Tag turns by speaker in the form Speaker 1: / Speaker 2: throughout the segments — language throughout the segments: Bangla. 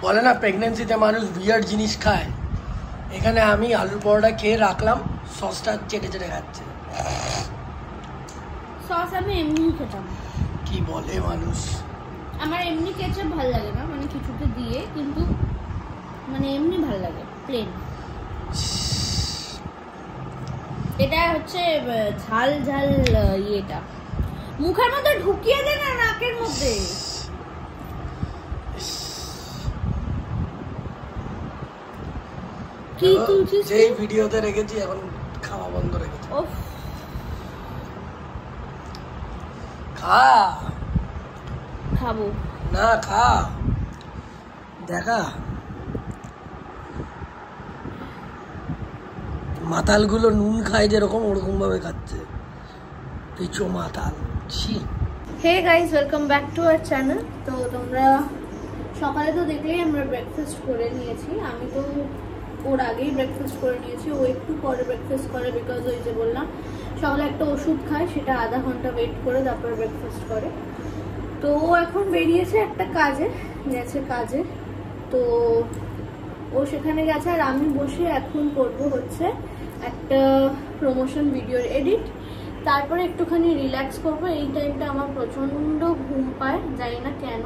Speaker 1: বলে না প্রেগনেন্সিতে মানুষ বিয়ার্ড জিনিস খায়, এখানে আমি আলুর পরোটা খেয়ে রাখলাম, সসটা চেটে চেটে খাচ্ছে।
Speaker 2: সস আমি এমনি খেতাম।
Speaker 1: কি বলে মানুষ,
Speaker 2: আমার এমনি কেচাপ ভালো লাগে না, মানে কিছুতে দিয়ে, কিন্তু মানে এমনি ভালো লাগে প্লেন। এটা হচ্ছে ঝাল ঝাল ইয়েটা মুখের মধ্যে ঢুকিয়ে দে না, নাকের মধ্যে। কি তুই
Speaker 1: যেই ভিডিওতে রেখেছি এখন খাওয়া বন্ধ রেখেছি।
Speaker 2: ওফ,
Speaker 1: খা।
Speaker 2: খাবো
Speaker 1: না খা, দেখা মাতালগুলো নুন খায় যেরকম ওরকম ভাবে খাচ্ছে, পিছু মাতাল। ছি।
Speaker 2: Hey guys, welcome back to our channel. তো তোমরা সকালে তো দেখলেই আমরা ব্রেকফাস্ট করে নিয়েছি। আমি তো ওর আগেই ব্রেকফাস্ট করে নিয়েছি, ও একটু পরে ব্রেকফাস্ট করে, বিকজ ওই যে বললাম সকালে একটা ওষুধ খায়, সেটা আধা ঘন্টা ওয়েট করে তারপর ব্রেকফাস্ট করে। তো ও এখন বেরিয়েছে একটা কাজে, গেছে কাজে, তো ও সেখানে গেছে। আর আমি বসে এখন করবো হচ্ছে একটা প্রমোশন ভিডিওর এডিট, তারপরে একটুখানি রিল্যাক্স করবো। এই টাইমটা আমার প্রচন্ড ঘুম পায়, জানি না কেন।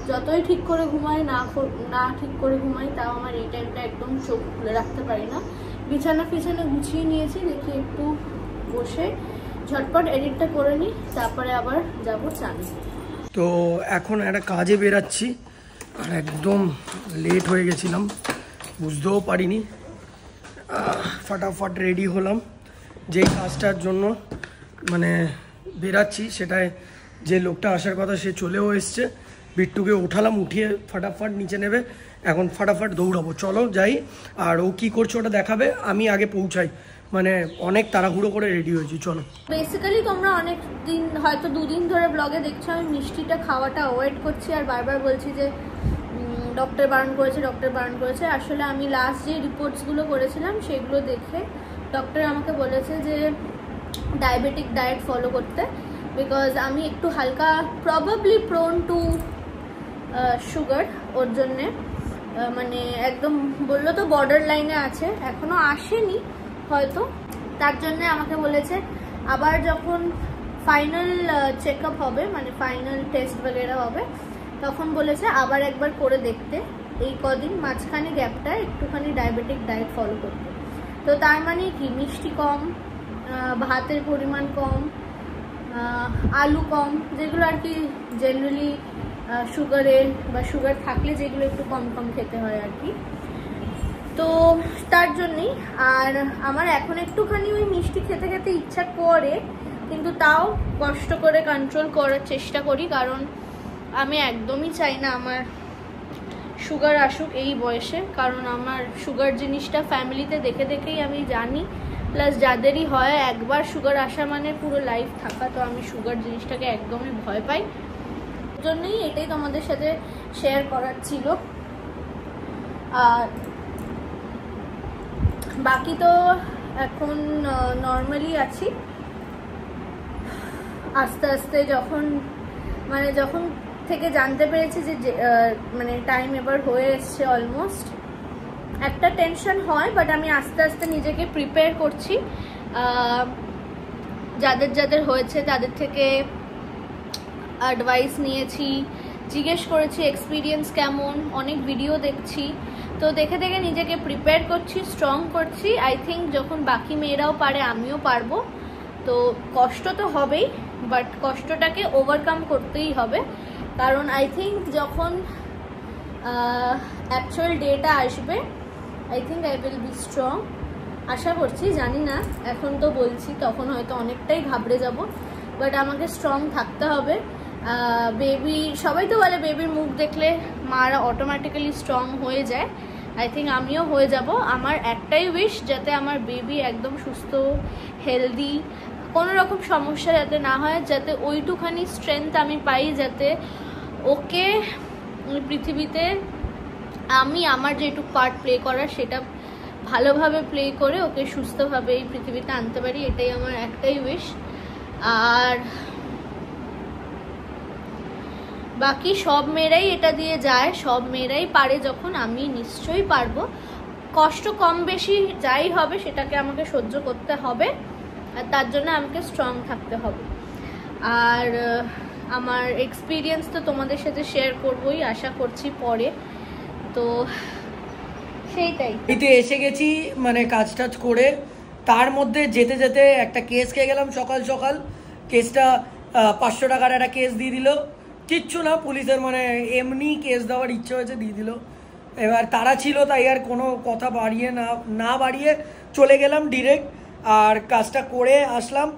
Speaker 2: যতই ঠিক করে ঘুমাই না ঠিক করে ঘুমাই, তাও আমার এই টাইমটা একদম চোখ খুলে রাখতে পারি না। বিছানা ফিছানা গুছিয়ে নিয়েছি, দেখি একটু বসে ঝটপট এডিটটা করে নিই, তারপরে আবার যাবো চান।
Speaker 1: তো এখন একটা কাজে বেরাচ্ছি, আর একদম লেট হয়ে গেছিলাম, বুঝতেও পারিনি। ফটাফট রেডি হলাম, যেই কাজটার জন্য মানে বেরাচ্ছি সেটাই, যে লোকটা আসার কথা সে চলেও এসছে। বিট্টুকে উঠালাম, উঠিয়ে ফটাফট নিচে নেবে, এখন ফটাফট দৌড়াবো। চলো যাই। আর ও কি করছে ওটা দেখাবে, আমি আগে পৌঁছাই, মানে অনেক তাড়াহুড়ো করে রেডি হয়েছি। চলো।
Speaker 2: বেসিক্যালি তোমরা অনেক দিন, হয়তো দুদিন ধরে ব্লগে দেখছো আমি মিষ্টিটা খাওয়াটা অ্যাভয়েড করছি, আর বারবার বলছি যে ডক্টর বারণ করেছে, ডক্টর বারণ করেছে। আসলে আমি লাস্ট যে রিপোর্টসগুলো করেছিলাম সেগুলো দেখে ডক্টর আমাকে বলেছে যে ডায়াবেটিক ডায়েট ফলো করতে, বিকজ আমি একটু হালকা প্রবাবলি প্রোন টু সুগার। ওর জন্যে মানে একদম বললো তো বর্ডার লাইনে আছে, এখনও আসেনি হয়তো, তার জন্যে আমাকে বলেছে আবার যখন ফাইনাল চেক আপ হবে, মানে ফাইনাল টেস্ট বগেরা হবে, তখন বলেছে আবার একবার করে দেখতে, এই কদিন মাঝখানে গ্যাপটা একটুখানি ডায়াবেটিক ডায়েট ফলো করতে। তো তার মানে কি, মিষ্টি কম, ভাতের পরিমাণ কম, আলু কম, যেগুলো আর কি জেনারেলি সুগারের বা সুগার থাকলে যেগুলো একটু কম কম খেতে হয় আর কি। তো তার জন্যই। আর আমার এখন একটুখানি ওই মিষ্টি খেতে খেতে ইচ্ছা করে, কিন্তু তাও কষ্ট করে কন্ট্রোল করার চেষ্টা করি, কারণ আমি একদমই চাই না আমার সুগার আসুক এই বয়সে। কারণ আমার সুগার জিনিসটা ফ্যামিলিতে দেখে দেখেই আমি জানি, প্লাস যাদেরই হয় একবার সুগার আসা মানে পুরো লাইফ থাকা। তো আমি সুগার জিনিসটাকে একদমই ভয় পাই, জন্যই এটাই তোমাদের সাথে শেয়ার করার ছিল। আর বাকি তো এখন নর্মালি আছি। আস্তে আস্তে যখন থেকে জানতে পেরেছি যে মানে টাইম এবার হয়ে এসছে অলমোস্ট, একটা টেনশন হয়, বাট আমি আস্তে আস্তে নিজেকে প্রিপেয়ার করছি। যাদের হয়েছে তাদের থেকে অ্যাডভাইস নিয়েছি, জিজ্ঞেস করেছি এক্সপিরিয়েন্স কেমন, অনেক ভিডিও দেখছি। তো দেখে দেখে নিজেকে প্রিপেয়ার করছি, স্ট্রং করছি। আই থিঙ্ক যখন বাকি মেয়েরাও পারে আমিও পারবো। তো কষ্ট তো হবেই, বাট কষ্টটাকে ওভারকাম করতেই হবে, কারণ আই থিঙ্ক যখন অ্যাকচুয়াল ডেটা আসবে I think I will be strong, আশা করছি। জানি না, এখন তো বলছি, তখন হয়তো অনেকটাই ঘাবড়ে যাব, বাট আমাকে স্ট্রং থাকতে হবে। বেবি, সবাই তো বলে বেবির মুখ দেখলে মারা অটোমেটিক্যালি স্ট্রং হয়ে যায়। আই থিঙ্ক আমিও হয়ে যাব। আমার একটাই উইশ, যাতে আমার বেবি একদম সুস্থ, হেলদি, কোনো রকম সমস্যা যাতে না হয়, যাতে ওইটুখানি স্ট্রেংথ আমি পাই, যাতে ওকে পৃথিবীতে আমি আমার যেটুকু পার্ট প্লে করার সেটা ভালোভাবে প্লে করে ওকে সুস্থভাবে এই পৃথিবীতে আনতে পারি। এটাই আমার একটাই উইশ। আর বাকি সব মেয়েরাই এটা দিয়ে যায়, সব মেয়েরাই পারে যখন, আমি নিশ্চয়ই পারবো। কষ্ট কম বেশি যাই হবে সেটাকে আমাকে সহ্য করতে হবে, আর তার জন্য আমাকে স্ট্রং থাকতে হবে। আর আমার এক্সপিরিয়েন্স তো তোমাদের সাথে শেয়ার করবোই আশা করছি পরে। তো সেইটাই
Speaker 1: এতে এসে গেছি, মানে কাজ টাজ করে, তার মধ্যে যেতে যেতে একটা কেস খেয়ে গেলাম সকাল সকাল। কেসটা 500 টাকার একটা কেস দিয়ে দিল, কিচ্ছু না পুলিশের, মানে এমনি কেস দেওয়ার ইচ্ছে হয়েছে দিয়ে দিল। এবার তারা ছিল তাই আর কোনো কথা বাড়িয়ে না বাড়িয়ে চলে গেলাম ডিরেক্ট, আর কাজটা করে আসলাম।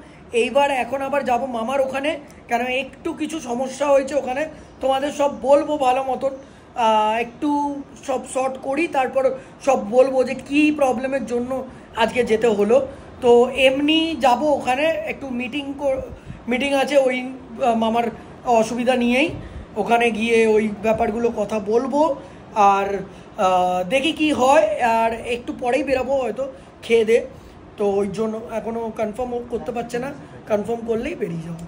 Speaker 1: এইবার এখন আবার যাব মামার ওখানে, কেন একটু কিছু সমস্যা হয়েছে ওখানে, তোমাদের সব বলবো ভালো মতন। একটু সব শর্ট করি, তারপর সব বলবো যে কী প্রবলেমের জন্য আজকে যেতে হলো। তো এমনি যাব ওখানে, একটু মিটিং আছে ওই মামার অসুবিধা নিয়েই, ওখানে গিয়ে ওই ব্যাপারগুলো কথা বলবো। আর দেখি কি হয়, আর একটু পরেই বেরোবো হয়তো খেয়ে দে। তো ওই জন্য এখনও কনফার্ম করতে পারছে না, কনফার্ম করলেই বেরিয়ে যাবো।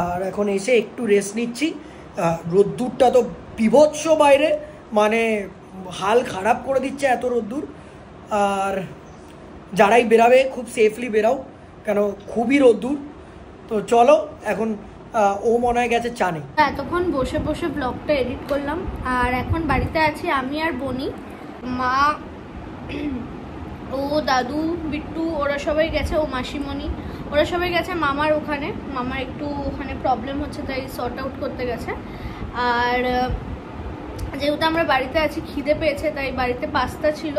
Speaker 1: আর এখন এসে একটু রেস্ট নিচ্ছি। রোদ্দুরটা তো বিভৎস বাইরে, মানে হাল খারাপ করে দিচ্ছে এত রোদ্দুর। আর যারাই বেরাবে খুব সেফলি বেরাও, কেন খুবই রোদ্দুর। তো চলো এখন ও মনে হয় গেছে চানে।
Speaker 2: এতক্ষণ বসে বসে ব্লগটা এডিট করলাম, আর এখন বাড়িতে আছি আমি আর বনি। মা, ও, দাদু, বিট্টু ওরা সবাই গেছে, ও মাসিমণি ওরা সবাই গেছে মামার ওখানে। মামার একটু ওখানে প্রবলেম হচ্ছে তাই সর্ট আউট করতে গেছে। আর যেহেতু আমরা বাড়িতে আছি, খিদে পেয়েছে, তাই বাড়িতে পাস্তা ছিল,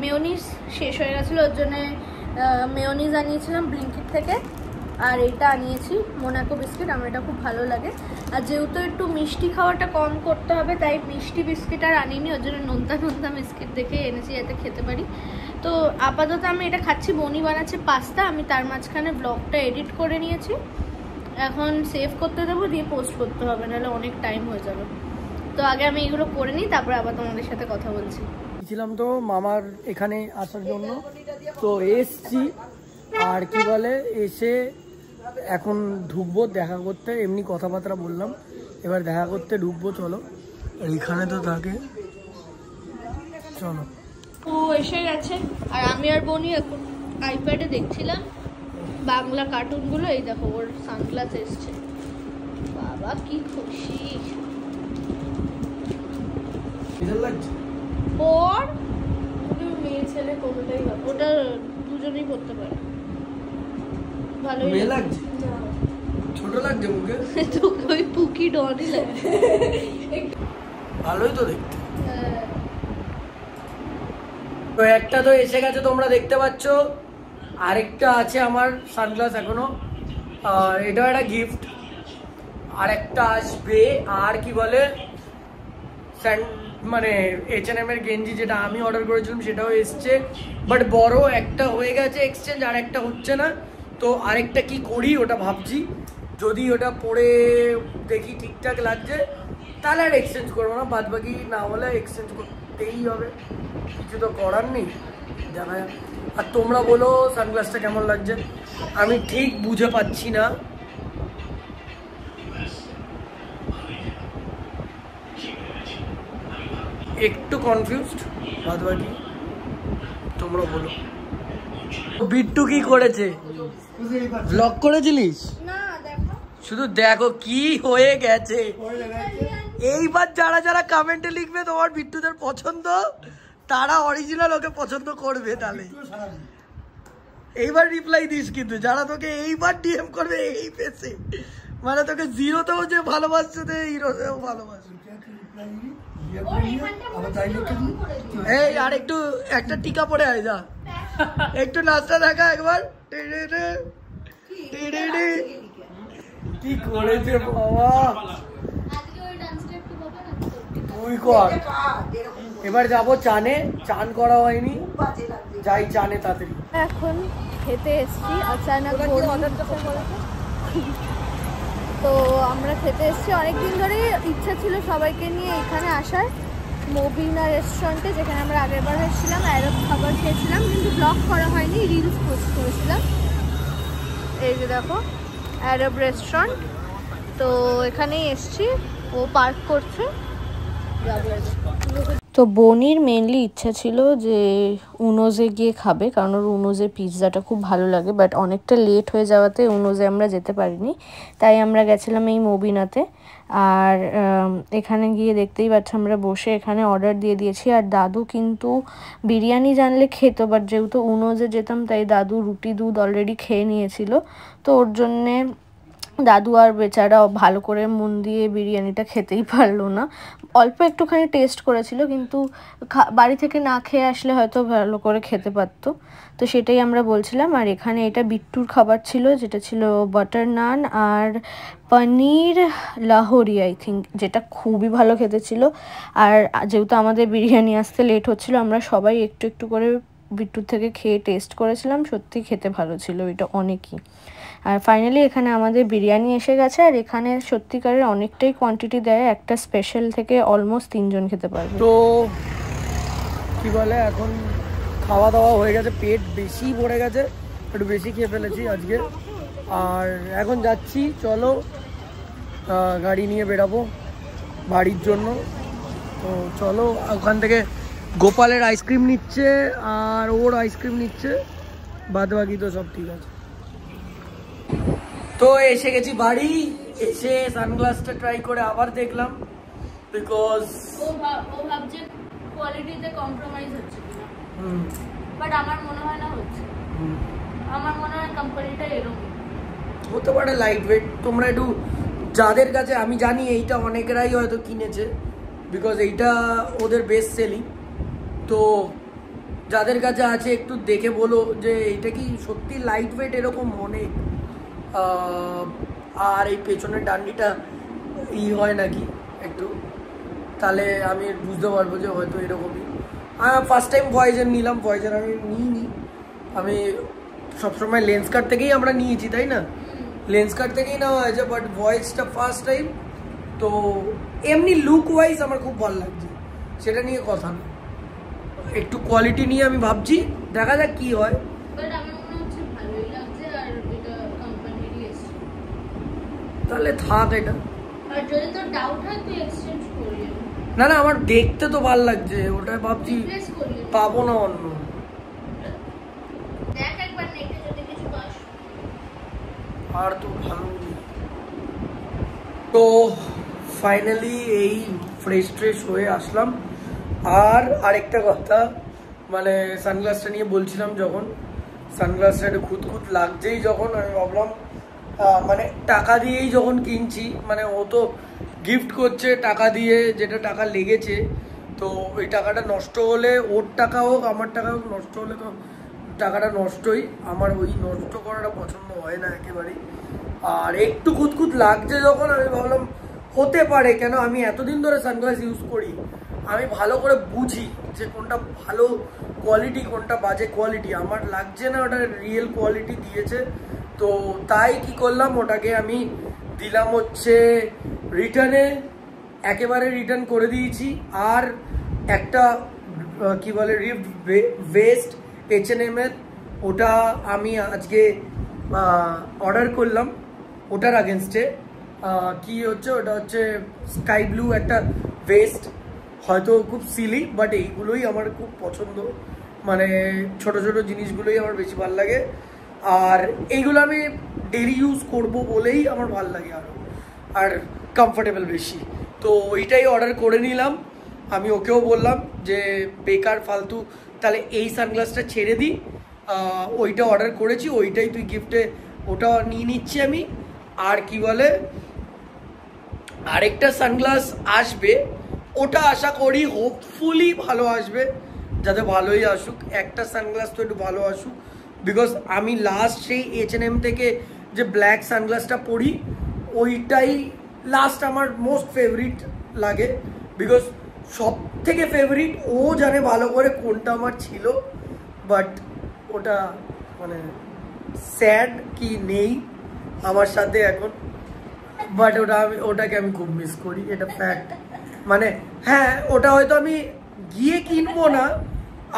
Speaker 2: মেয়োনিজ শেষ হয়ে গেছিলো, ওর জন্যে মেয়োনিজ আনিয়েছিলাম ব্লিঙ্কিট থেকে। আর এটা আনিয়েছি মোনাকো বিস্কিট, আমার এটা খুব ভালো লাগে। আর যেহেতু একটু মিষ্টি খাওয়াটা কম করতে হবে, তাই মিষ্টি বিস্কিট আর আনিনি, ওর জন্য নোনতা বিস্কিট দেখে এনেছি যাতে খেতে পারি। তো আপাতত আমি এটা খাচ্ছি। বনি বানাচ্ছে পাস্তা, আমি তার মাঝখানে ব্লগটা এডিট করে নিয়েছি, এখন সেভ করতে দেবো, দিয়ে পোস্ট করতে হবে, নাহলে অনেক টাইম হয়ে যাবে। তো আগে আমি এগুলো করে নিই, তারপরে আবার তোমাদের সাথে কথা বলছি।
Speaker 1: ছিলাম তো মামার এখানে আসার জন্য, তো এসছি। আর কি বলে, এসে এখন ঢুকবো দেখা করতে, এমনি কথাবার্তা বললাম, এবার দেখা করতে ঢুকবো। চলো, এইখানে তো থাকে, চলো।
Speaker 2: ও এসে গেছে, আর আমি আর বনি এখন আইপ্যাডে দেখছিলাম বাংলা কার্টুনগুলো। এই দেখো ওর সানগ্লাস এসছে, বাবা কি খুশি। পর মেয়ে ছেলে কোনোটাই, ওটা দুজনেই করতে পারে, ভালোই লাগছে।
Speaker 1: ছোট লাগছে মুখে,
Speaker 2: তোকে ওই পুকি ডনই লাগে,
Speaker 1: ভালোই তো দেখতে। তো একটা তো এসে গেছে তোমরা দেখতে পাচ্ছ, আরেকটা আছে আমার সানগ্লাস এখনো, এটাও একটা গিফট। আর একটা আসবে, আর কি বলে, মানে H&M এর গেঞ্জি যেটা আমি অর্ডার করেছিলাম সেটাও এসছে, বাট বড় একটা হয়ে গেছে এক্সচেঞ্জ, আর একটা হচ্ছে না। তো আরেকটা কি করি ওটা ভাবছি, যদি ওটা পরে দেখি ঠিকঠাক লাগছে তাহলে আর এক্সচেঞ্জ করবো না, বাদ বাকি না হলে এক্সচেঞ্জ করতেই হবে, কিছু তো করার নেই, দেখা যাক। আর তোমরা বলো সানগ্লাসটা কেমন লাগছে, আমি ঠিক বুঝে পাচ্ছি না। একটু কনফিউজড, বাদ বাকি তোমরা বলো। বিট্টু কি করেছে, ব্লগ করেছিলিস?
Speaker 2: না দেখো,
Speaker 1: শুধু দেখো কি হয়ে গেছে। এইবার যারা যারা কমেন্টে লিখবে তোমার বিট্টুদের পছন্দ, তারা অরিজিনাল ওকে পছন্দ করবে। তাহলে এইবার রিপ্লাই দিস, কিন্তু যারা তোকে এইবার ডিএম করবে এই পেছে, মানে তোকে জিরোতেও যে ভালোবাসছে, হিরোতেও ভালোবাসছে। এই আর একটু একটা টিকা পড়ে আয়, যা একটু নাচটা দেখা একবার। কি করেছে বাবা, তুই কর। এবার যাবো চানে, চান করা হয়নি, যাই চানে তাড়াতাড়ি।
Speaker 2: এখন খেতে এসছি আচানক, তো আমরা খেতে এসছি। অনেকদিন ধরে ইচ্ছা ছিল সবাইকে নিয়ে এখানে আসার, মবিনা রেস্টুরেন্টে, যেখানে আমরা আগের বার এসেছিলাম, আরব খাবার খেয়েছিলাম, কিন্তু ব্লগ করা হয়নি, রিলস পোস্ট করেছিলাম। এই যে দেখো আরব রেস্টুরেন্ট, তো এখানেই এসছি। ও পার্ক করছে। তো বনির মেনলি ইচ্ছা ছিল যে উনোজে গিয়ে খাবে, কারণ ওর উনোজের পিৎজাটা খুব ভালো লাগে, বাট অনেকটা লেট হয়ে যাওয়াতে উনোজে আমরা যেতে পারিনি, তাই আমরা গেছিলাম এই মোবিনাতে। আর এখানে গিয়ে দেখতেই পাচ্ছি আমরা বসে এখানে অর্ডার দিয়ে দিয়েছি। আর দাদু কিন্তু বিরিয়ানি জানলে খেত, বাট যেহেতু উনোজে যেতাম তাই দাদু রুটি দুধ অলরেডি খেয়ে নিয়েছিল, তো ওর জন্যে দাদু আর বেচারা ভালো করে মন দিয়ে বিরিয়ানিটা খেতেই পারলো না। অল্প একটুখানি টেস্ট করেছিল, কিন্তু বাড়ি থেকে না খেয়ে আসলে হয়তো ভালো করে খেতে পারতো, তো সেটাই আমরা বলছিলাম। আর এখানে এটা বিট্টুর খাবার ছিল, যেটা ছিল বাটার নান আর পনির লাহোরি আই থিঙ্ক, যেটা খুবই ভালো খেতে ছিল। আর যেহেতু আমাদের বিরিয়ানি আসতে লেট হচ্ছিল, আমরা সবাই একটু একটু করে বিট্টুর থেকে খেয়ে টেস্ট করেছিলাম, সত্যি খেতে ভালো ছিল এটা অনেকই। আর ফাইনালি এখানে আমাদের বিরিয়ানি এসে গেছে। আর এখানে সত্যিকারের অনেকটাই কোয়ান্টিটি দেয়, একটা স্পেশাল থেকে অলমোস্ট 3 জন খেতে পারবে।
Speaker 1: তো কি বলে, এখন খাওয়া দাওয়া হয়ে গেছে, পেট বেশি ভরে গেছে, একটু বেশি খেয়ে ফেলেছি আজকে। আর এখন যাচ্ছি, চলো গাড়ি নিয়ে বেরাবো বাড়ির জন্য। তো চলো, ওখান থেকে গোপালের আইসক্রিম নিচ্ছে আর ওর আইসক্রিম নিচ্ছে, বাদ বাকি তো সব ঠিক আছে। তো এসে গেছি বাড়ি, এসে সানগ্লাসটা ট্রাই করে আবার দেখলাম, বিকজ
Speaker 2: ও ভাবছে কোয়ালিটিতে কম্প্রোমাইজ হচ্ছে কিনা, বাট আমার মনে হয় না হচ্ছে। আমার মনে হয় কোম্পানিটা এরকম
Speaker 1: হতে পারে লাইট ওয়েট। তোমরা একটু যাদের কাছে, আমি জানি এইটা অনেকেরাই হয়তো কিনেছে, বিকজ এইটা ওদের বেস্ট সেলিং, তো যাদের কাছে আছে একটু দেখে বলো যে এইটা কি সত্যি লাইট ওয়েট এরকম অনেক, আর এই পেছনের ডান্ডিটা হয় নাকি একটু, তাহলে আমি বুঝতে পারবো যে হয়তো এরকমই। ফার্স্ট টাইম ভয়েজার নিলাম, ভয়েজার আমি নিইনি, আমি সবসময় লেন্স কার্ড থেকেই আমরা নিয়েছি, তাই না? লেন্স কার্ড থেকেই নেওয়া হয়েছে, বাট ভয়েসটা ফার্স্ট টাইম। তো এমনি লুক ওয়াইজ আমার খুব ভালো লাগছে, সেটা নিয়ে কথা না, একটু কোয়ালিটি নিয়ে আমি ভাবছি, দেখা যাক কি হয়। তাহলে থাক এটা, না না আমার দেখতে তো ভালো লাগছে, ওটা ভাবছি পাবো না অন্য। আর তো ভালো। তো ফাইনালি এই ফ্রেশ ট্রেশ হয়ে আসলাম। আর আরেকটা কথা, মানে সানগ্লাসটা নিয়ে বলছিলাম, যখন সানগ্লাসটা একটু খুঁতখুত লাগছেই, যখন আমি ভাবলাম মানে টাকা দিয়েই যখন কিনছি, মানে ও তো গিফট করছে টাকা দিয়ে, যেটা টাকা লেগেছে, তো ওই টাকাটা নষ্ট হলে, ওর টাকা হোক আমার টাকা হোক, নষ্ট হলে তো টাকাটা নষ্টই। আমার ওই নষ্ট করাটা পছন্দ হয় না একেবারেই। আর একটু খুঁতখুত লাগছে যখন, আমি ভাবলাম হতে পারে, কেন আমি এতদিন ধরে সানগ্লাস ইউজ করি, আমি ভালো করে বুঝি যে কোনটা ভালো কোয়ালিটি কোনটা বাজে কোয়ালিটি। আমার লাগছে না ওটা রিয়েল কোয়ালিটি দিয়েছে, তো তাই কি করলাম, ওটাকে আমি দিলাম হচ্ছে রিটার্নে, একেবারে রিটার্ন করে দিয়েছি। আর একটা কি বলে রিফট ভেস্ট H&M এর, ওটা আমি আজকে অর্ডার করলাম, ওটার আগেনস্টে কি হচ্ছে, ওটা হচ্ছে স্কাই ব্লু একটা ভেস্ট, হয়তো খুব সিলি, বাট এইগুলোই আমার খুব পছন্দ, মানে ছোট ছোট জিনিসগুলোই আমার বেশি ভালো লাগে। আর এইগুলো আমি ডেলি ইউজ করব বলেই আমার ভালো লাগে আরও, আর কমফোর্টেবল বেশি। তো ওইটাই অর্ডার করে নিলাম। আমি ওকেও বললাম যে বেকার ফালতু, তাহলে এই সানগ্লাসটা ছেড়ে দিই, ওইটা অর্ডার করেছি, ওইটাই তুই গিফটে ওটা নিয়ে নিচ্ছি আমি। আর কি বলে, আরেকটা সানগ্লাস আসবে, ওটা আশা করি হোপফুলি ভালো আসবে, যাতে ভালোই আসুক। একটা সানগ্লাস তো একটু ভালো আসুক, বিকজ আমি লাস্ট সেই H&M থেকে যে ব্ল্যাক সানগ্লাসটা পরি, ওইটাই লাস্ট আমার মোস্ট ফেভারিট লাগে, বিকজ সব থেকে ফেভারিট ও জানে ভালো করে কোনটা আমার ছিল, বাট ওটা মানে স্যাড কি নেই আমার সাথে এখন, বাট ওটাকে আমি খুব মিস করি, এটা ফ্যাক্ট। মানে হ্যাঁ, ওটা হয়তো আমি গিয়ে কিনবো না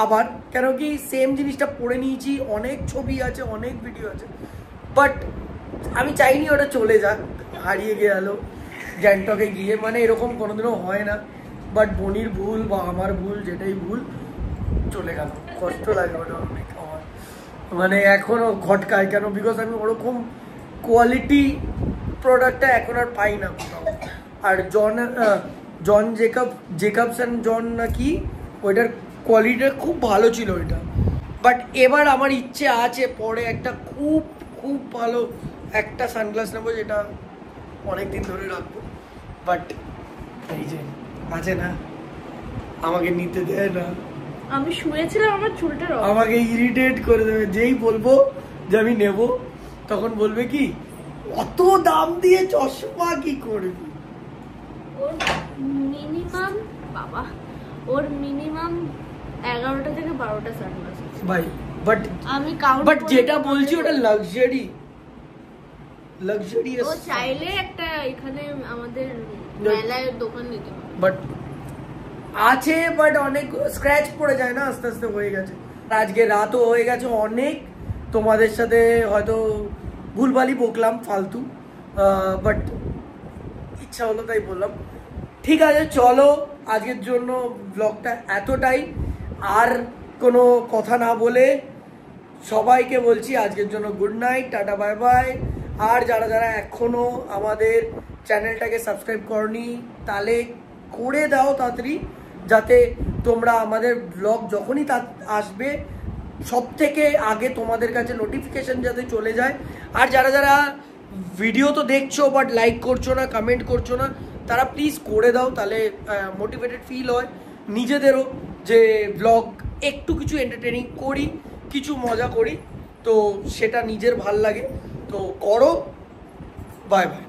Speaker 1: আবার, কেন কি সেম জিনিসটা পরে নিয়েছি, অনেক ছবি আছে, অনেক ভিডিও আছে, বাট আমি চাইনি ওটা চলে যাক, হারিয়ে গেল। গ্যাংটকে গিয়ে, মানে এরকম কোনোদিনও হয় না, বাট বনির ভুল বা আমার ভুল, যেটাই ভুল চলে গেল, কষ্ট লাগে ওটা অনেক আমার, মানে এখনো ঘটকায় কেন, বিকজ আমি ওরকম কোয়ালিটি প্রোডাক্টটা এখন আর পাই না কোথাও। আর জন জেকবস অ্যান্ড জন নাকি ওইটার কোয়ালিটিটা খুব ভালো ছিল ওইটা, বাট এবার আমার ইচ্ছে আছে পরে একটা খুব খুব ভালো একটা সানগ্লাস নেবো, যেটা অনেকদিন ধরে রাখবো, বাট এই যে আছে না, আমাকে নিতে দেয় না,
Speaker 2: আমি শুয়েছিলাম আমার চুলটা
Speaker 1: আমাকে ইরিটেট করে দেবে, যেই বলবো যে আমি নেব তখন বলবে কি অত দাম দিয়ে চশমা কি করবি।
Speaker 2: ওর মিনিমাম বাবা, ওর মিনিমাম 11টা থেকে 12টা সানগ্লাস আছে
Speaker 1: ভাই, বাট
Speaker 2: আমি কাউন্ট,
Speaker 1: বাট যেটা বলছি ওটা লাক্সারি,
Speaker 2: ও চাইলে একটা এখানে আমাদের মেলায় দোকান দিতে পারে,
Speaker 1: বাট আছে, বাট অনেক স্ক্র্যাচ পড়ে যায় না, আস্তে আস্তে হয়ে গেছে, আজকে রাতও হয়ে গেছে অনেক, তোমাদের সাথে হয়তো ভুলভালই বকলাম ফালতু, বাট ইচ্ছা হলো তাই বললাম। ঠিক আছে চলো, আজকের জন্য ব্লগটা এতটাই, আর কোনো কথা না বলে সবাইকে বলছি আজকের জন্য good night, tata bye bye. আর যারা যারা এখনো আমাদের চ্যানেলটাকে সাবস্ক্রাইব করনি তাহলে করে দাও তাড়াতাড়ি, যাতে তোমরা আমাদের ব্লগ যখনই আসবে সব থেকে আগে তোমাদের কাছে নোটিফিকেশন যাতে চলে যায়। আর যারা যারা ভিডিও তো দেখছো বাট লাইক করছো না, কমেন্ট করছো না, তারা প্লিজ করে দাও, তাহলে মোটিভেটেড ফিল হয় নিজেদেরও যে ব্লগ একটু কিছু এন্টারটেনিং করি, কিছু মজা করি, তো সেটা নিজের ভাল লাগে, তো করো। Bye bye.